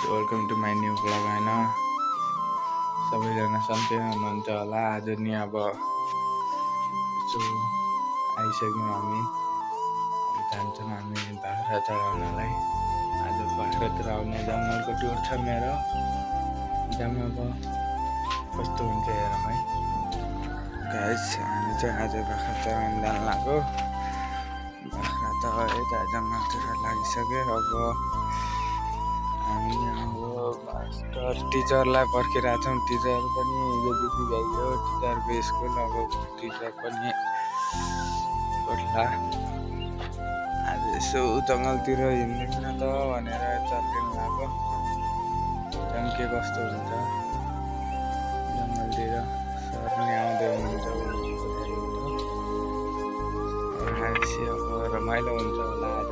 Welcome to my new blog होइन सबैजना सन्चै हुनुहुन्छ होला। आज नि अब यसो आइसक्यौँ हामी जान्छौँ हामी बाख्रा चढाउनलाई। आज बाख्रा चढाउने जङ्गलको टुर छ मेरो। जाउँ अब कस्तो हुन्छ हेरौँ है गाइस। हामी चाहिँ आज बाख्रा चढाउन जान लाग्यो। बाख्रा त यता जङ्गलतिर लागिसक्यो। अब हामी अब मास्टर टिचरलाई पर्खिरहेको छौँ। टिचर पनि हिजोदेखि गइयो। टिचरको स्कुल अब टिचर पनि कोठला। आज यसो जङ्गलतिर हिँड्दैन त भनेर चल्किनु लाग्यो। त्यहाँ के कस्तो हुन्छ जङ्गलतिर। सर पनि आउँदै हुनुहुन्छ। अब रमाइलो हुन्छ होला आज।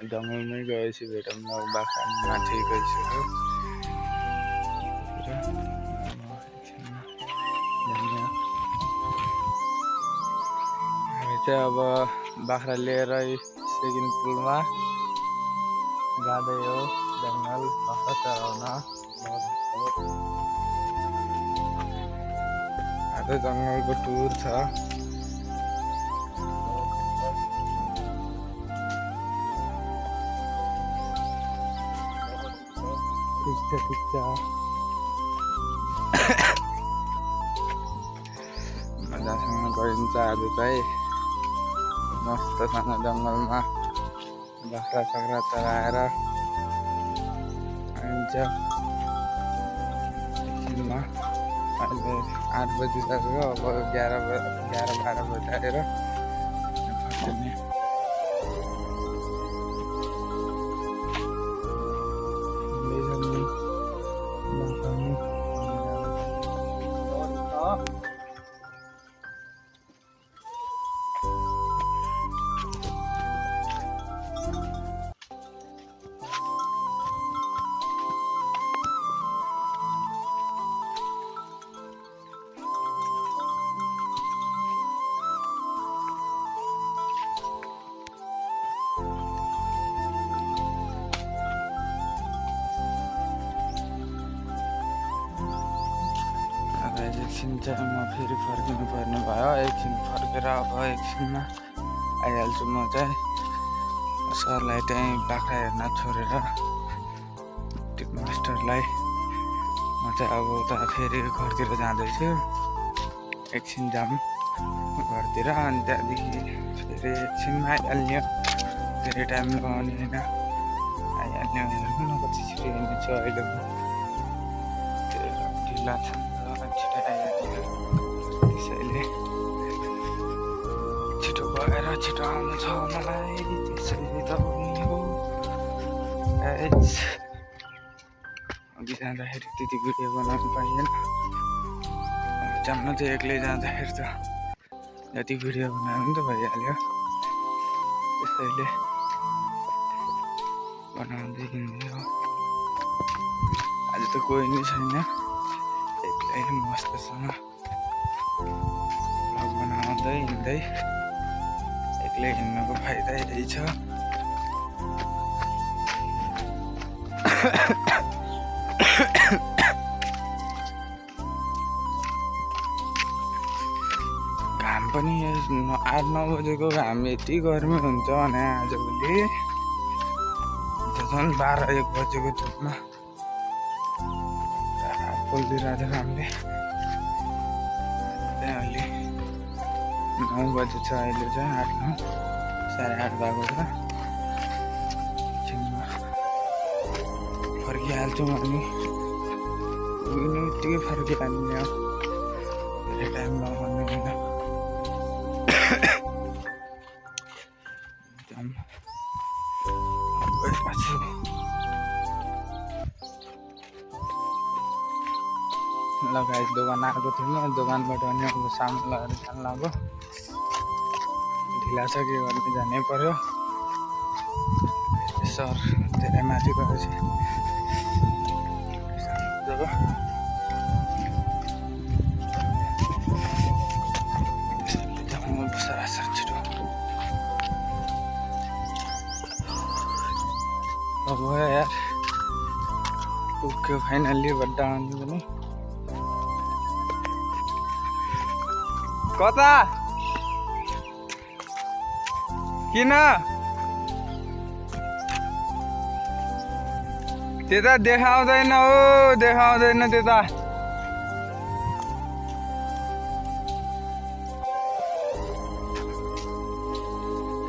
जङ्गलमै गएपछि भेटौँ न। बाख्रा माथि गइसक्यो। हामी चाहिँ अब बाख्रा लिएर सेकेन्ड पुलमा जाँदै हो जङ्गल बाख्रा चराउन। आज जङ्गलको टुर छ। ठिक छ मजासँग गरिन्छ आज चाहिँ। मस्तसँग जङ्गलमा बाख्रा साख्रा चराएर आइन्छ। एकछिनमा अहिले 8 बजिसक्यो। अब 11-12 बजाएर एकछिन चाहिँ म फेरि फर्किनु पर्ने भयो। एकछिन फर्केर अब एकछिनमा आइहाल्छु म चाहिँ। सरलाई त्यहीँ बाख्रा हेर्न छोडेर मास्टरलाई म चाहिँ अब उता फेरि घरतिर जाँदैछु। एकछिन जाऊँ घरतिर अनि त्यहाँदेखि फेरि एकछिनमा आइहाल्ने। धेरै टाइम लगाउने होइन, आइहाल्ने। हेर्नु न कति छिटो हिँड्नेछु अहिले म। ढिला छ छिटो आइहाल्यो। त्यसैले छिटो गएर छिटो आउनु छ मलाई। त्यसैले त नि हो। अघि जाँदाखेरि त्यति भिडियो बनाउनु पाइएन। जम्मा चाहिँ एक्लै जाँदाखेरि त जति भिडियो बनायो भने त भइहाल्यो। त्यसैले बनाउँदै हिँड्ने हो। आज त कोही नै छैन। मस्तसँग भ्लग बनाउँदै हिँड्दै। एक्लै हिँड्नुको फाइदा यही छ। घाम पनि 8-9 बजेको घाम यति गर्मी हुन्छ भने आजभोलि झन् 12-1 बजेको धुपमा पोल्दिरहेको छ घामले। त्यहाँ अहिले 9 बजे छ। अहिले चाहिँ 8-9 8:30 भएको छ। एकछिनमा फर्किहाल्छौँ हामी। पुग्ने बित्तिकै फर्किहाल्ने हो। धेरै टाइम लगाउनु होइन। लगायत दोकान आएको थिएन। दोकानबाट अनि अब सामान लगाएर जानु लाग्यो। ढिला छ के गर्ने जानै पर्यो। सर धेरै माथि गएपछि सरासर छिटो अब यार पुग्यो फाइनल्ली बड्डा आउनु पनि कता किन त्यता देखाउँदैन हो देखाउँदैन त्यता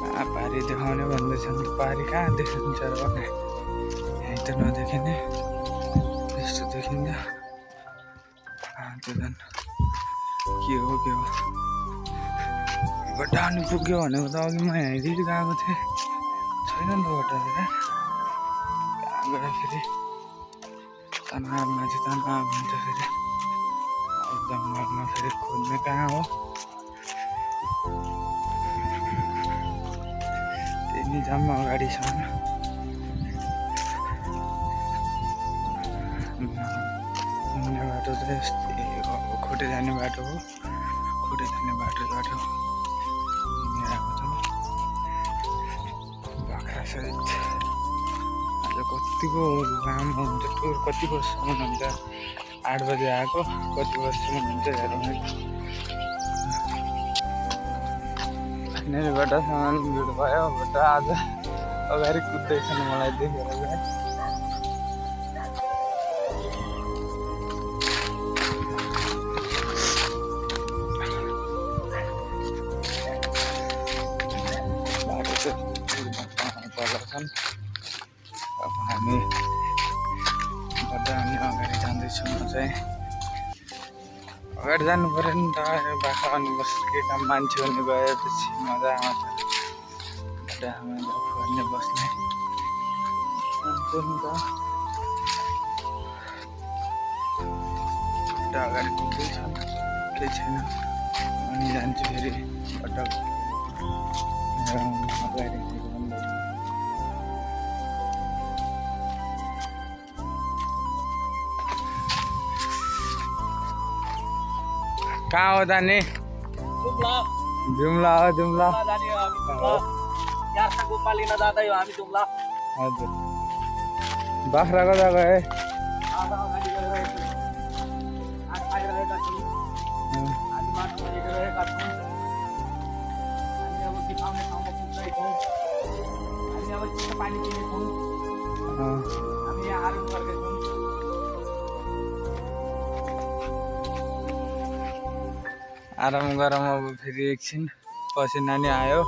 कहाँ पारी देखाउने भन्दैछन् पारी कहाँ देखिन्छ र भने यहीँ त नदेखिने यस्तो देखिन्छ त्यो झन् के हो बट्टा अनि पुग्यो भनेको त अघि म यहीँदेखि गएको थिएँ छैन नि त बट्टा त्यता कहाँ गएर फेरि तनाव मान्छे तनाव हुन्छ फेरि जङ्गलमा फेरि खोज्ने कहाँ हो त्यही जम्मा अगाडिसम्म घुम्ने बाटो चाहिँ यस्तै खोटे जाने बाटो हो खोटे जाने बाटोबाट आएको छ बाख्रासहित आज कतिको लामो हुन्छ टुर कति बजीसम्म हुन्छ 8 बजे आएको कति बजीसम्म हुन्छ हेरौँ है यहाँनिरबाट सामान भिड भयो बट आज अगाडि कुद्दैछन् मलाई देखेर अब हामी बड्डा अनि अगाडि जाँदैछौँ म चाहिँ अगाडि जानु पऱ्यो नि त बाख्रा अनि बस्ने काम मान्छे पनि गएपछि मजा आउँछ बड्डा आमा बाबु अनि बस्ने हुन्छ नि त बड्डा अगाडि पुग्दैछ केही छैन अनि जान्छु फेरि बड्डा अगाडि कहाँ हो जाने जुम्ला जुम्ला हो जुम्ला जाने हो हामी जुम्ला यारसँग गुम्बा लिन जाँदै हो हामी जुम्ला हजुर बाख्रा कता गए आज अगाडि गइरहेको छु आज खाइरहेका छौँ हामी बाटोमा हिँडिरहेका छौँ हामी अब बिताउने ठाउँमा पुग्दैछौँ हामी अब चिसो पानी पिनेछौँ हामी यहाँ आराम गर्दैछौँ आराम गरौँ अब फेरि एकछिन पसिना नि आयो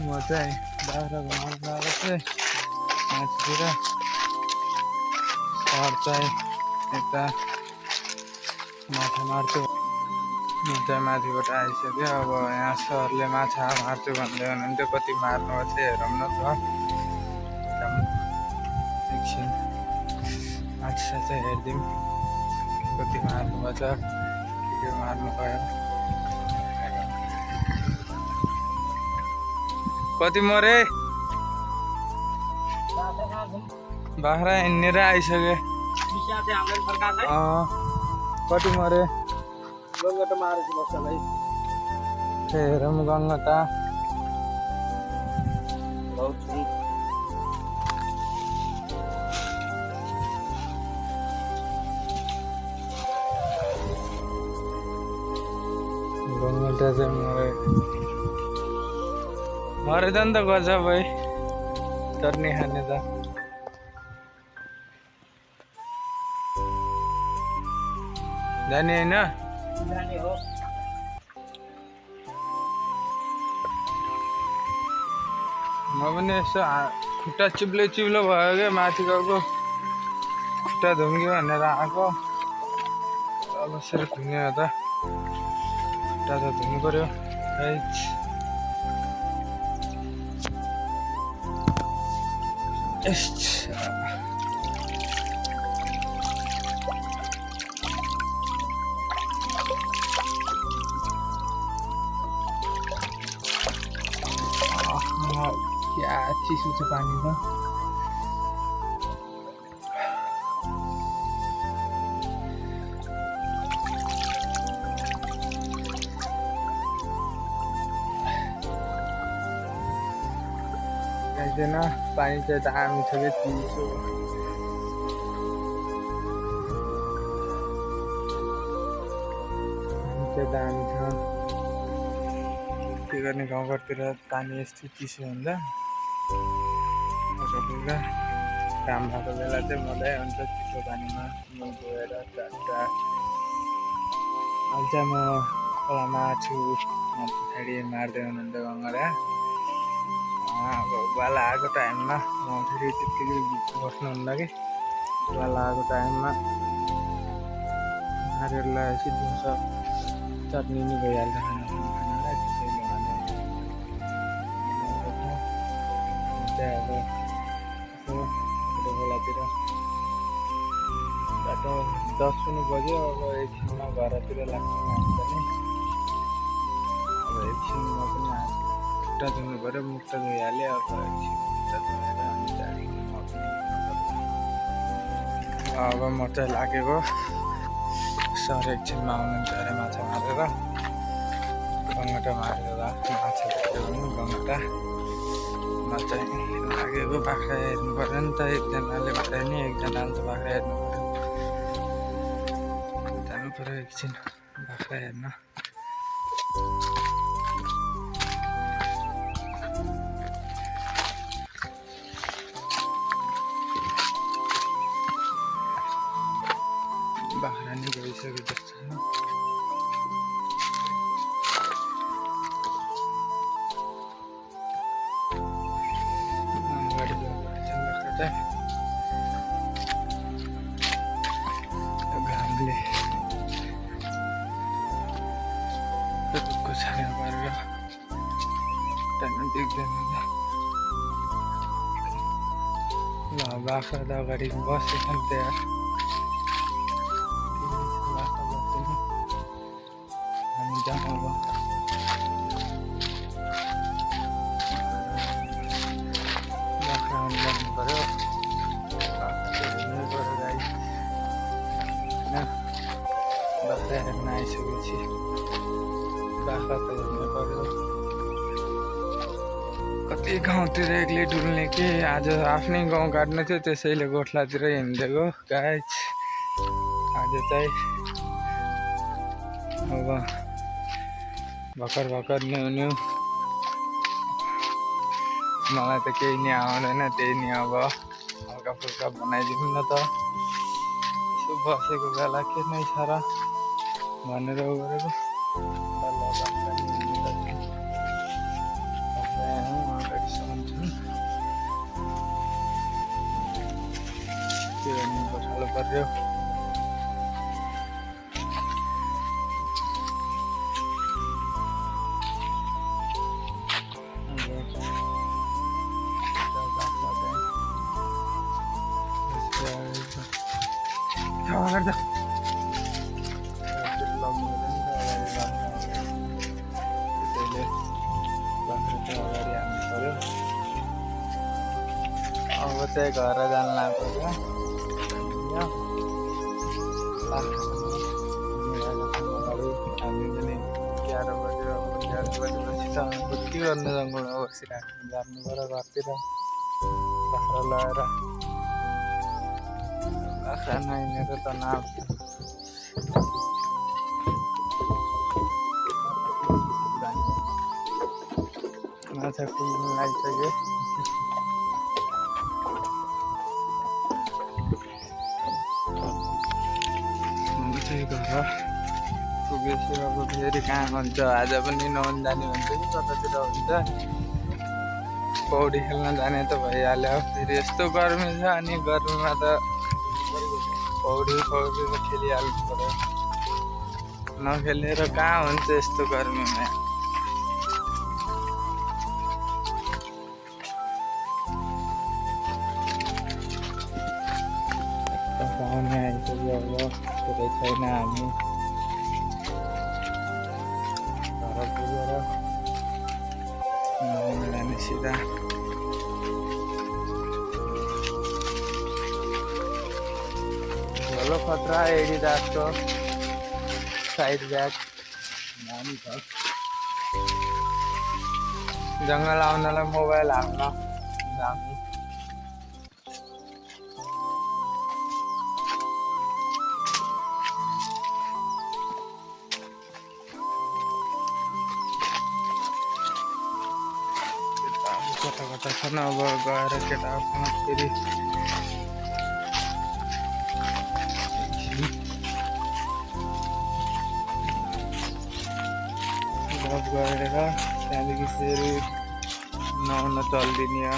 म चाहिँ बाख्रा घुमाउनु गएको थिएँ माथितिर सर चाहिँ यता माछा मार्छु म चाहिँ माथिबाट आइसक्यो अब यहाँ सरले माछा मार्छु भन्दै हुनुहुन्थ्यो कति मार्नु थियो हेरौँ न त एकछिन माछा चाहिँ हेरिदिउँ कति मार्नुपर्छ के मार्नु पर्यो कति मरे बाख्रा हिँडेर आइसके कति मरे गङ्गटा मारेको बस्छ भाइ हेरौँ गङ्गटा गङ्गटा चाहिँ मरे त नि त गर्छ भाइ चट्नी खाने त जाने होइन जाने हो म पनि यसो खुट्टा चिप्लो चिप्लो भयो क्या माथि गएको खुट्टा धुङ्ग्यो भनेर आएको अब यसरी धुङ्ग्यो त खुट्टा त धुनु पऱ्यो क्या चिसो छ पानी त आइदिएन पानी चाहिँ दामी छ कि चिसो चाहिँ दामी छ के गर्ने गाउँघरतिर पानी यस्तो चिसो हुन्छ बेला काम भएको बेला चाहिँ मजा हुन्छ चिसो पानीमा गएर अहिले चाहिँ म खोलामा छु पछाडि मार्दै हुनुहुन्छ गङ्गडा अब वाला आएको टाइममा म फेरि त्यत्तिकै बस्नुहुन्न कि वाला आएको टाइममा मारेर लगाएपछि दिउँसो चटनी नि भइहाल्छ खानालाई त्यसैले भने चाहिँ अब यसो बेलातिर बाटो 10 हुनु बज्यो अब एकछिनमा घरतिर लाग्छ हामी पनि अब एकछिनमा पनि खुट्टा धुनु पऱ्यो मुखटा धोइहाल्यो अब एकछिन खुट्टा धोएर अनि अब म चाहिँ लागेको सर एकछिनमा आउनुहुन्छ अरे माछा मारेर गङ्गटा मारेर माछा भेट्यो गङ्गटा म चाहिँ लागेको बाख्रा हेर्नु पऱ्यो नि त एकजनाले मारे नि एकजनाले त बाख्रा हेर्नु पऱ्यो जानु पऱ्यो एकछिन बाख्रा हेर्न बाख्रा नि गइसक्यो जस्तो छ घामले दुःखको छाया पारेर देख्दैन ल बाख्रा त अगाडि बसेछन् त्यहाँ हामी जानु अब बाख्रा जानु पऱ्यो बाख्रा हेर्न आइसकेपछि बाख्रा त हेर्नु पऱ्यो कति गाउँतिर एक्लै डुल्ने के आज आफ्नै गाउँ काट्नु थियो त्यसैले गोठलातिर हिँडिदिएको गाइस आज चाहिँ अब भर्खर न्यु मलाई त केही नि आउँदैन त्यही नि अब हल्का फुल्का बनाइदिनु न त यसो बसेको बेला के नै छ र भनेर गरेको अगाडिसम्म छन् त्यो बसाल्नु पर्यो अगाडि हाल्नु पर्यो अब चाहिँ घर जानु लाग्यो हामी पनि 11 बज्यो 11 बजेपछि त बुद्धि गर्नु जङ्गलमा बसिरहेको जानु पऱ्यो घरतिर बाख्रा लगाएर बाख्रा नहिँडेर त नआउँछ माछा कुद्नु लागिसक्यो घर पुगेपछि अब फेरि कहाँ हुन्छ आज पनि नहुन जाने भन्छ कि कतातिर हुन्छ पौडी खेल्न जाने त भइहाल्यो फेरि यस्तो गर्मी छ अनि गर्मीमा त पौडी त खेलिहाल्नु पर्यो नखेलेर कहाँ हुन्छ यस्तो गर्मीमा पाहुना आइसक्यो अब पुरै छैन हामी घर पुगेर नुहाउन जाने सिधा झोलो खतरा एडी राख्छ साइड ब्याग दामी छ जङ्गल आउनलाई मोबाइल हाल्न दामी कता कता छन् अब गएर केटाहरूसँग फेरि गफ गरेर त्यहाँदेखि फेरि नुहाउन चलिदिने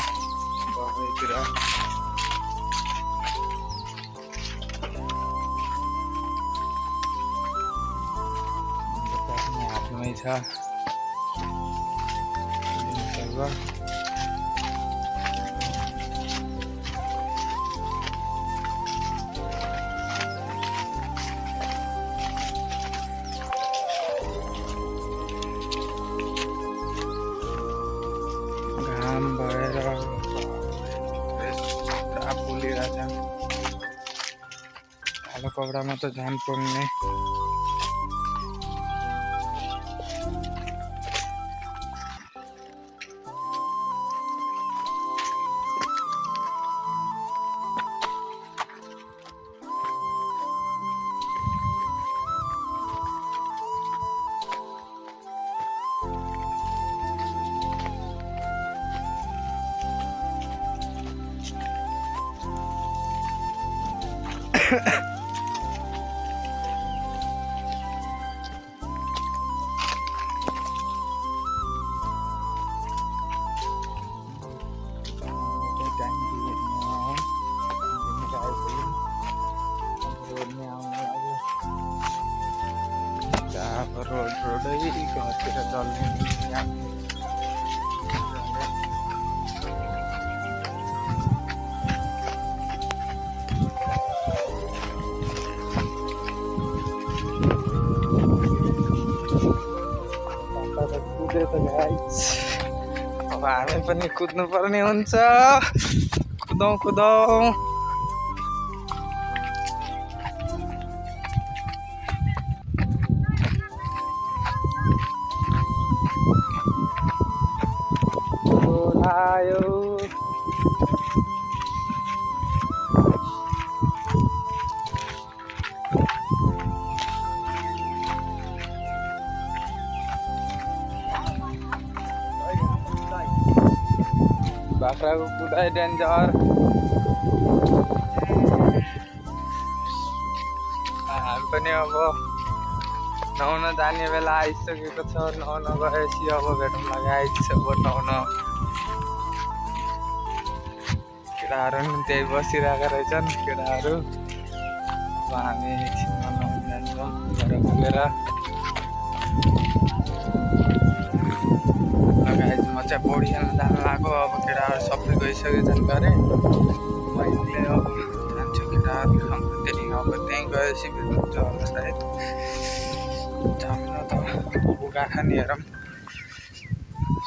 दबाईतिर हातमै छ घाम भएर पोलिरहेछ कालो कपडामा त झन् पर्ने रोडै घरतिर चल्ने अब हामी पनि कुद्नु पर्ने हुन्छ कुदौँ कुदौँ आयो बाख्राको कुदाइ डेन्जर हामी पनि अब नुहाउन जाने बेला आइसकेको छ नुहाउन गएपछि अब भेटौँ लगाइदिन्छ अब नुहाउन केटाहरू पनि त्यही बसिरहेको रहेछन् केटाहरू अब हामी एकछिनमा नुहाउन जान्छौँ घर पुगेर गाइज म चाहिँ पौडी खेल्न जानु लाग्यो अब केटाहरू सबै गइसकेछन् गरे मैले अब जान्छु केटाहरूसँग त्यही अब त्यहीँ गएपछि भेट्नुहुन्छ होला सायद जाउँ न त अब गएको नि हेरौँ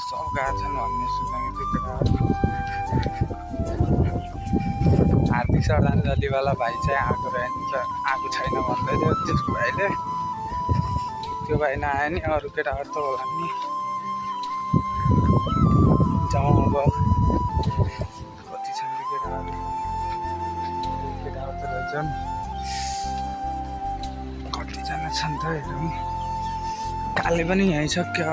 सब गएको छन् भन्ने सुनेको थियो केटाहरू हार्दिक श्रद्धाञ्जलीवाला भाइ चाहिँ आएको रहेछ आएको छैन भन्दै थियो त्यसको भाइले त्यो भाइ नआयो नि अरू केटाहरू त होला नि जाउँ अब कति छन् केटाहरू त रहेछन् कतिजना छन् त हेरौँ काले पनि यहीँ छ क्या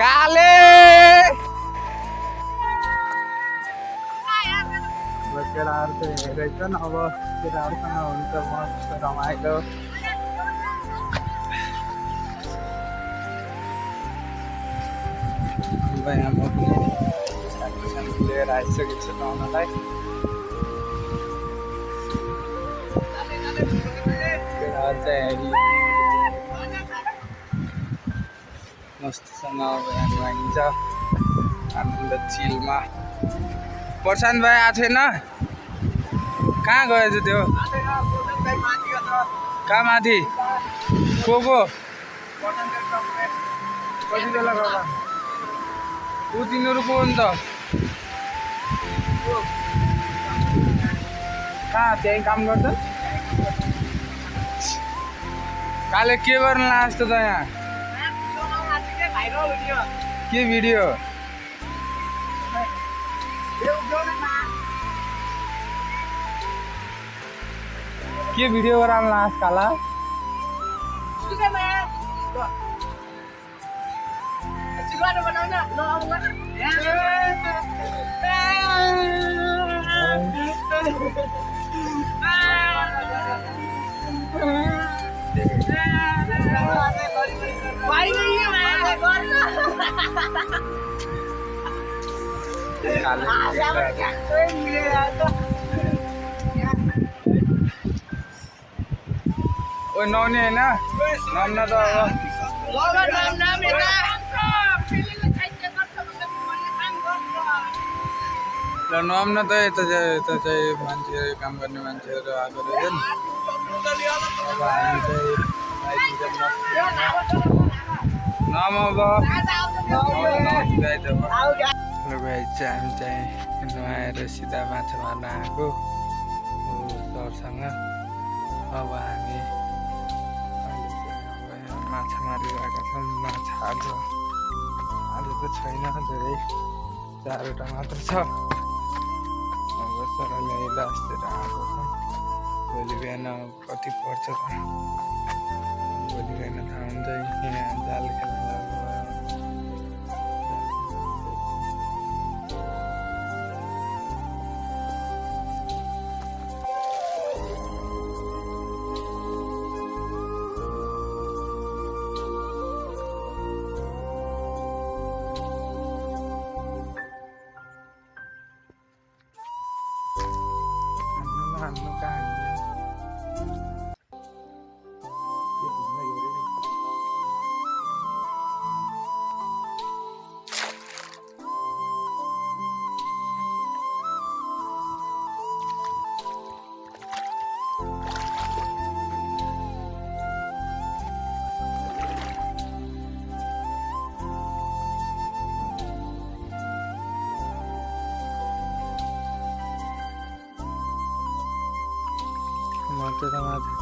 काले केटाहरू त हेरेछन् अब केटाहरूसँग हुन्छ मस्त रमाइलो यहाँ म पनि लिएर आइसकेको छु नुहाउनलाई केटाहरू चाहिँ मस्तसँग अब यहाँ नुहाइन्छ आनन्द चिलमा प्रशान्त भाइ आएको छैन कहाँ गएछ त्यो कहाँ माथि को कति बेला गर्दा ऊ तिनीहरू को हो नि त कहाँ त्यहीँ काम गर्छन् काले के गर्न लास् त यहाँ के भिडियो के भिडियो गराउन लास् काला ओ नौने होइन नाम्न त अब ल नआउन त यता चाहिँ मान्छेहरू काम गर्ने मान्छेहरू आएको रहेछन् अब हामी चाहिँ नम अब ल भाइ चाहिँ हामी चाहिँ नुहाएर सिधा माछा मार्न आएको सरसँग अब हामी अहिले चाहिँ अब माछा मारिरहेका छौँ माछा आज त छैन धेरै 4वटा मात्र छ अब सरले लास्टेर आएको छ भोलि बिहान कति पर्छ त भोलि बिहान थाहा हुन्छ यहाँ जाल खेल्न लाग्नु हाम्रो कहाँ मर्छ त माछा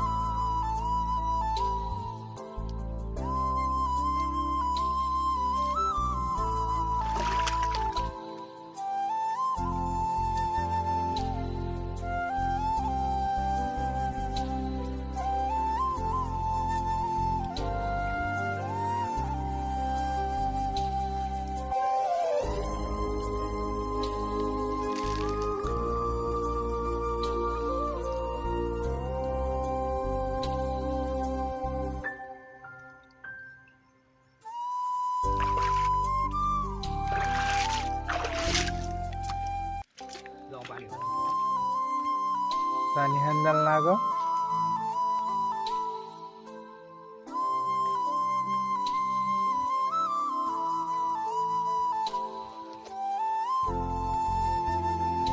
पानी खान लाग्यो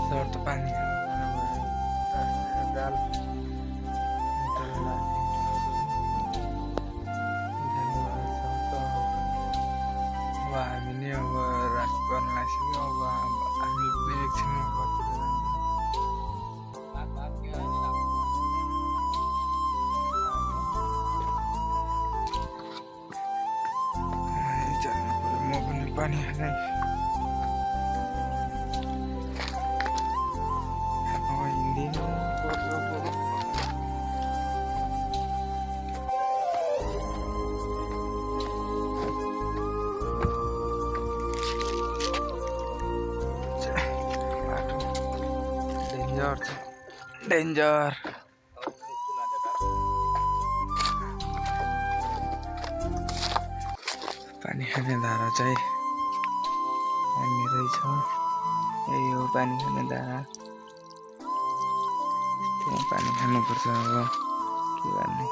सर त पानी दाल अब हामी नै अब रात गर्न लागिसक्यो अब हामी पनि एकछिनमा घरतिर जानु पर्यो म पनि पानी खानै डेन्जर पानी खाने धारा चाहिँ यहाँनिरै छ यही हो पानी खाने धारा त्यहाँ पानी खानुपर्छ अब के गर्ने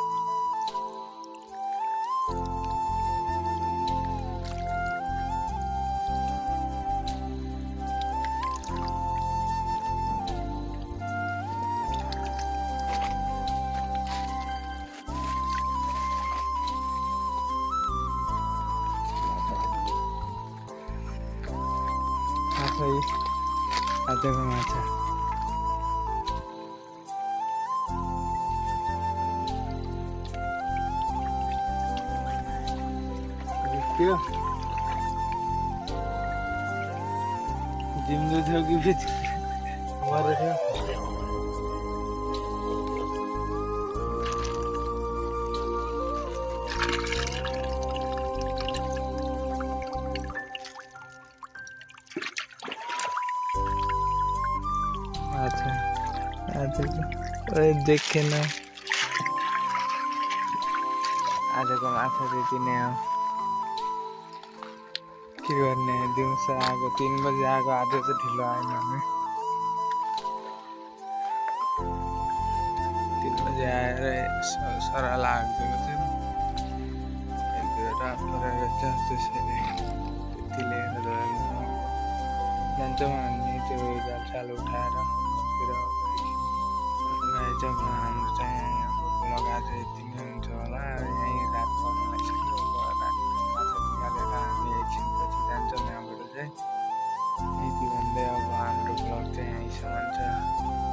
आजको माछा थियो जिम्दो थियो कि फेरि मरेको थियो अच्छा देखे न आजको माछा त्यति नै हो के गर्ने दिउँसो आएको 3 बजी आएको आज चाहिँ ढिलो आएन हामी 3 बजी आएर सरा लाग्दिएको थियो एक दुईवटा परेको छ त्यसैले त्यति लिएर जान्छौँ हामी त्यो जालसाल उठाएर गएछौँ हाम्रो चाहिँ लगा चाहिँ यति नै हुन्छ होला यहीँ रात पर्न लागिसक्यो रात माछा निकालेर हामी एकछिनपछि जान्छौँ यहाँबाट चाहिँ यति भन्दै अब हाम्रो ब्लग चाहिँ यहीँसम्म छ